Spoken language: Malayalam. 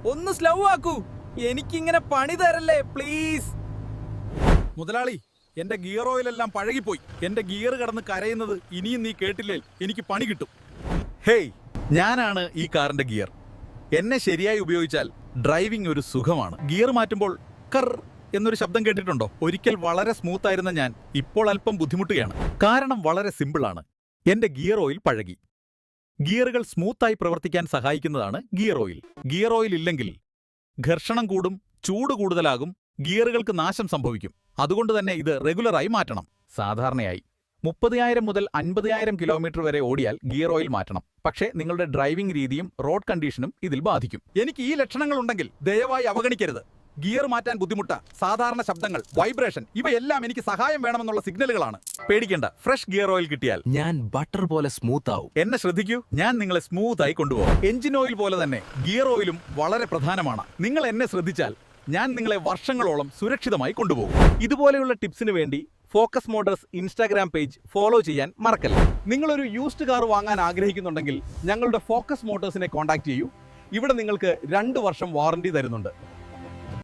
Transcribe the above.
ഒന്ന് സ്ലോ ആക്കൂ. എനിക്കിങ്ങനെ പണി തരല്ലേ പ്ലീസ്. മുതലാളി, എന്റെ ഗിയർ ഓയിലെല്ലാം പഴകിപ്പോയി. എന്റെ ഗിയർ കടന്ന് കരയുന്നത് ഇനിയും നീ കേട്ടില്ലേ എനിക്ക് പണി കിട്ടും. ഹേയ്, ഞാനാണ് ഈ കാറിന്റെ ഗിയർ. എന്നെ ശരിയായി ഉപയോഗിച്ചാൽ ഡ്രൈവിംഗ് ഒരു സുഖമാണ്. ഗിയർ മാറ്റുമ്പോൾ കർ എന്നൊരു ശബ്ദം കേട്ടിട്ടുണ്ടോ? ഒരിക്കൽ വളരെ സ്മൂത്ത് ആയിരുന്ന ഞാൻ ഇപ്പോൾ അല്പം ബുദ്ധിമുട്ടുകയാണ്. കാരണം വളരെ സിമ്പിളാണ്. എന്റെ ഗിയർ ഓയിൽ പഴകി. ഗിയറുകൾ സ്മൂത്തായി പ്രവർത്തിക്കാൻ സഹായിക്കുന്നതാണ് ഗിയർ ഓയിൽ. ഗിയർ ഓയിൽ ഇല്ലെങ്കിൽ ഘർഷണം കൂടും, ചൂട് കൂടുതലാകും, ഗിയറുകൾക്ക് നാശം സംഭവിക്കും. അതുകൊണ്ട് തന്നെ ഇത് റെഗുലറായി മാറ്റണം. സാധാരണയായി 30,000 മുതൽ 50,000 കിലോമീറ്റർ വരെ ഓടിയാൽ ഗിയർ ഓയിൽ മാറ്റണം. പക്ഷേ നിങ്ങളുടെ ഡ്രൈവിംഗ് രീതിയും റോഡ് കണ്ടീഷനും ഇതിൽ ബാധിക്കും. എനിക്ക് ഈ ലക്ഷണങ്ങളുണ്ടെങ്കിൽ ദയവായി അവഗണിക്കരുത്. ഗിയർ മാറ്റാൻ ബുദ്ധിമുട്ട്, സാധാരണ ശബ്ദങ്ങൾ, വൈബ്രേഷൻ, ഇവയെല്ലാം എനിക്ക് സഹായം വേണമെന്നുള്ള സിഗ്നലുകളാണ്. പേടിക്കേണ്ട, ഫ്രഷ് ഗിയർ ഓയിൽ കിട്ടിയാൽ ഞാൻ ബട്ടർ പോലെ സ്മൂത്ത് ആവും. എന്നെ ശ്രദ്ധിക്കൂ, ഞാൻ നിങ്ങളെ സ്മൂത്ത് ആയി കൊണ്ടുപോകും. എഞ്ചിൻ ഓയിൽ പോലെ തന്നെ ഗിയർ ഓയിലും വളരെ പ്രധാനമാണ്. നിങ്ങൾ എന്നെ ശ്രദ്ധിച്ചാൽ ഞാൻ നിങ്ങളെ വർഷങ്ങളോളം സുരക്ഷിതമായി കൊണ്ടുപോകും. ഇതുപോലെയുള്ള ടിപ്സിന് വേണ്ടി focus Motors Instagram page follow ചെയ്യാൻ മറക്കല്ല. നിങ്ങളൊരു യൂസ്ഡ് കാർ വാങ്ങാൻ ആഗ്രഹിക്കുന്നുണ്ടെങ്കിൽ ഞങ്ങളുടെ ഫോക്കസ് മോട്ടോഴ്സിനെ കോൺടാക്ട് ചെയ്യൂ. ഇവിടെ നിങ്ങൾക്ക് 2 വർഷം വാറണ്ടി തരുന്നുണ്ട്.